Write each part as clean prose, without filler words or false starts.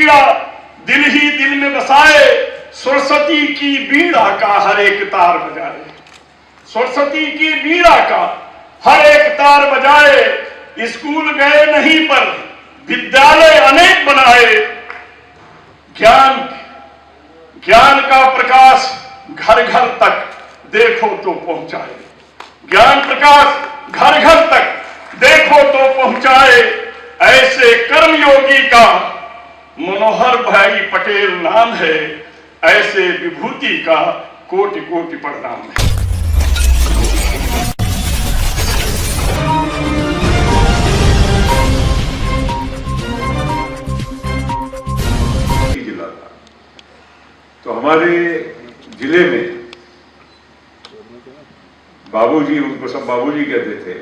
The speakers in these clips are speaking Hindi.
पीड़ा दिल ही दिल में बसाए, सरस्वती की बीड़ा का हर एक तार बजाए, सरस्वती की बीड़ा का हर एक तार बजाए। स्कूल गए नहीं पर विद्यालय अनेक बनाए, ज्ञान ज्ञान का प्रकाश घर घर तक देखो तो पहुंचाए, ज्ञान प्रकाश घर घर तक देखो तो पहुंचाए। ऐसे कर्मयोगी का मनोहर भाई पटेल नाम है, ऐसे विभूति का कोटि कोटि प्रणाम है। जिला था तो हमारे जिले में बाबूजी, उनको सब बाबूजी कहते थे,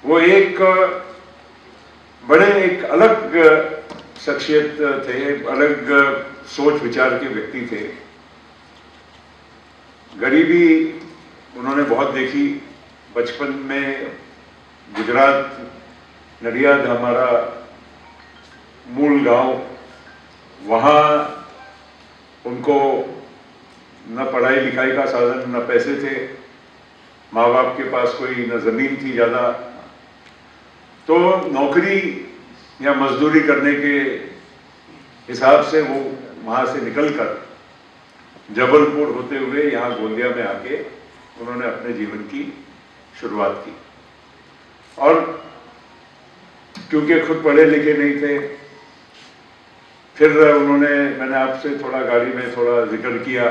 वो एक अलग शख्सियत थे, अलग सोच विचार के व्यक्ति थे। गरीबी उन्होंने बहुत देखी। बचपन में गुजरात नडियाद हमारा मूल गांव, वहाँ उनको न पढ़ाई लिखाई का साधन, न पैसे थे, माँ बाप के पास कोई न जमीन थी ज़्यादा, तो नौकरी या मजदूरी करने के हिसाब से वो वहाँ से निकलकर जबलपुर होते हुए यहाँ गोंदिया में आके उन्होंने अपने जीवन की शुरुआत की। और क्योंकि खुद पढ़े लिखे नहीं थे, फिर मैंने आपसे थोड़ा गाड़ी में थोड़ा जिक्र किया,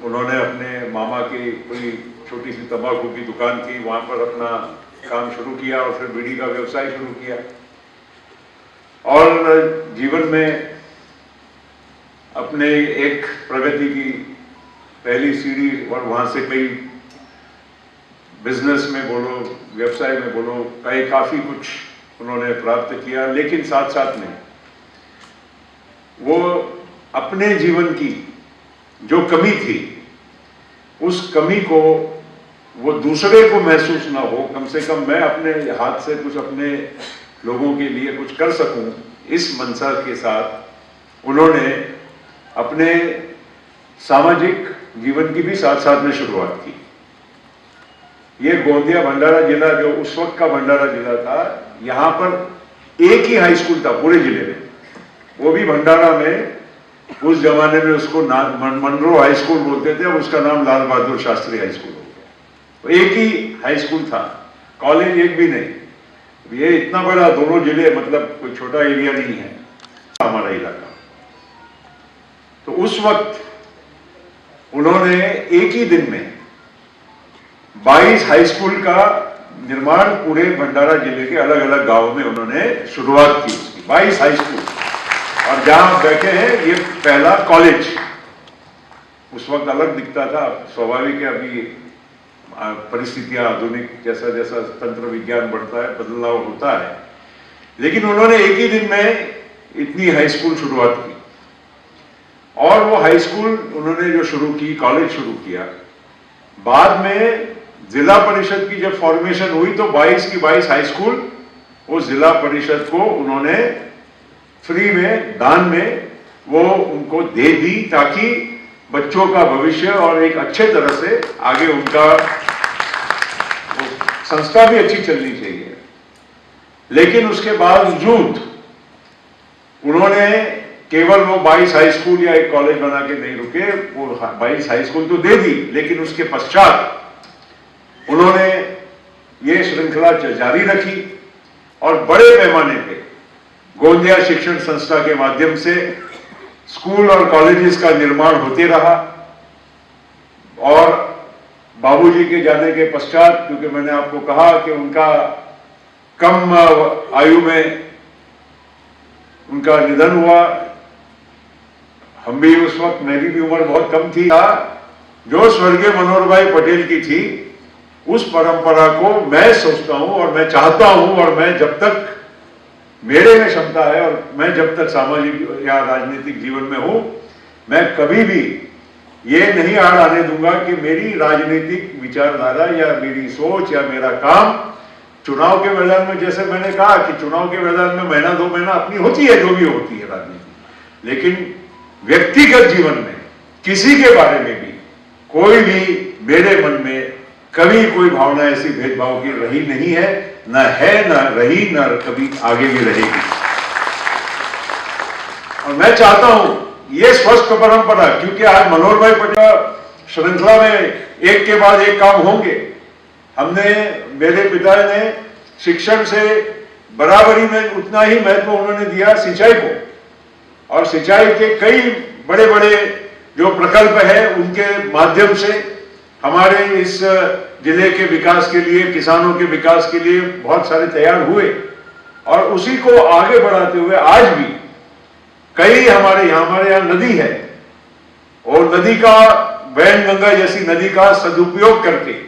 उन्होंने अपने मामा की कोई छोटी सी तंबाकू की दुकान थी, वहाँ पर अपना काम शुरू किया और फिर बीड़ी का व्यवसाय शुरू किया। और जीवन में अपने एक प्रगति की पहली सीढ़ी, और वहाँ से कई बिजनेस में बोलो, व्यवसाय में बोलो, काफ़ी कुछ उन्होंने प्राप्त किया। लेकिन साथ साथ में वो अपने जीवन की जो कमी थी, उस कमी को वो दूसरे को महसूस ना हो, कम से कम मैं अपने हाथ से कुछ अपने लोगों के लिए कुछ कर सकूं, इस मंशा के साथ उन्होंने अपने सामाजिक जीवन की भी साथ साथ में शुरुआत की। ये गोंदिया भंडारा जिला, जो उस वक्त का भंडारा जिला था, यहाँ पर एक ही हाई स्कूल था पूरे जिले में, वो भी भंडारा में। उस जमाने में उसको मनरो हाई स्कूल बोलते थे, अब उसका नाम लाल बहादुर शास्त्री हाई स्कूल हो गया। तो एक ही हाई स्कूल था, कॉलेज एक भी नहीं। ये इतना बड़ा दोनों जिले, मतलब कोई छोटा एरिया नहीं है हमारा इलाका। तो उस वक्त उन्होंने एक ही दिन में 22 हाई स्कूल का निर्माण पूरे भंडारा जिले के अलग अलग गांवों में उन्होंने शुरुआत की उसकी। 22 हाई स्कूल, और जहां बैठे हैं ये पहला कॉलेज। उस वक्त अलग दिखता था, स्वाभाविक है, अभी परिस्थितियां आधुनिक, जैसा जैसा तंत्र विज्ञान बढ़ता है बदलाव होता है, लेकिन उन्होंने एक ही दिन में इतनी हाई स्कूल शुरुआत की। और वो हाई स्कूल उन्होंने जो शुरू की, कॉलेज शुरू किया, बाद में जिला परिषद की जब फॉर्मेशन हुई तो 22 की 22 हाई स्कूल वो जिला परिषद को उन्होंने फ्री में, दान में वो उनको दे दी, ताकि बच्चों का भविष्य और एक अच्छे तरह से आगे उनका संस्था भी अच्छी चलनी चाहिए। लेकिन उसके बावजूद उन्होंने केवल वो 22 हाई स्कूल या एक कॉलेज बना के नहीं रुके, वो 22 हाई स्कूल तो दे दी, लेकिन उसके पश्चात उन्होंने ये श्रृंखला जारी रखी और बड़े पैमाने पे गोंदिया शिक्षण संस्था के माध्यम से स्कूल और कॉलेजेस का निर्माण होते रहा। और बाबूजी के जाने के पश्चात, क्योंकि मैंने आपको कहा कि उनका कम आयु में उनका निधन हुआ, हम भी उस वक्त, मेरी भी उम्र बहुत कम थी, जो स्वर्गीय मनोहर भाई पटेल की थी, उस परंपरा को मैं सोचता हूं और मैं चाहता हूं, और मैं जब तक मेरे में क्षमता है और मैं जब तक सामाजिक या राजनीतिक जीवन में हूं, मैं कभी भी ये नहीं आड़ आने दूंगा कि मेरी राजनीतिक विचारधारा या मेरी सोच या मेरा काम चुनाव के मैदान में, जैसे मैंने कहा कि चुनाव के मैदान में महीना 2 महीना अपनी होती है, जो भी होती है राजनीति, लेकिन व्यक्तिगत जीवन में किसी के बारे में भी कोई भी मेरे मन में कभी कोई भावना ऐसी भेदभाव की रही नहीं है, न है, न रही, न कभी आगे भी रहेगी। और मैं चाहता हूं ये स्वस्थ परंपरा, क्योंकि आज मनोहर भाई पटेल श्रृंखला में एक के बाद एक काम होंगे। मेरे पिता ने शिक्षण से बराबरी में उतना ही महत्व उन्होंने दिया सिंचाई को, और सिंचाई के कई बड़े बड़े जो प्रकल्प है उनके माध्यम से हमारे इस जिले के विकास के लिए, किसानों के विकास के लिए बहुत सारे तैयार हुए, और उसी को आगे बढ़ाते हुए आज भी कई हमारे यहाँ नदी है, और नदी का, वैनगंगा जैसी नदी का सदुपयोग करके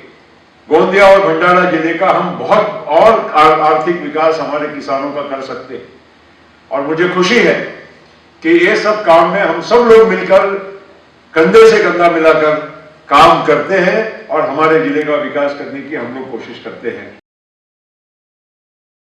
गोंदिया और भंडारा जिले का हम बहुत और आर्थिक विकास हमारे किसानों का कर सकते हैं। और मुझे खुशी है कि ये सब काम में हम सब लोग मिलकर कंधे से कंधा मिलाकर काम करते हैं और हमारे जिले का विकास करने की हम लोग कोशिश करते हैं।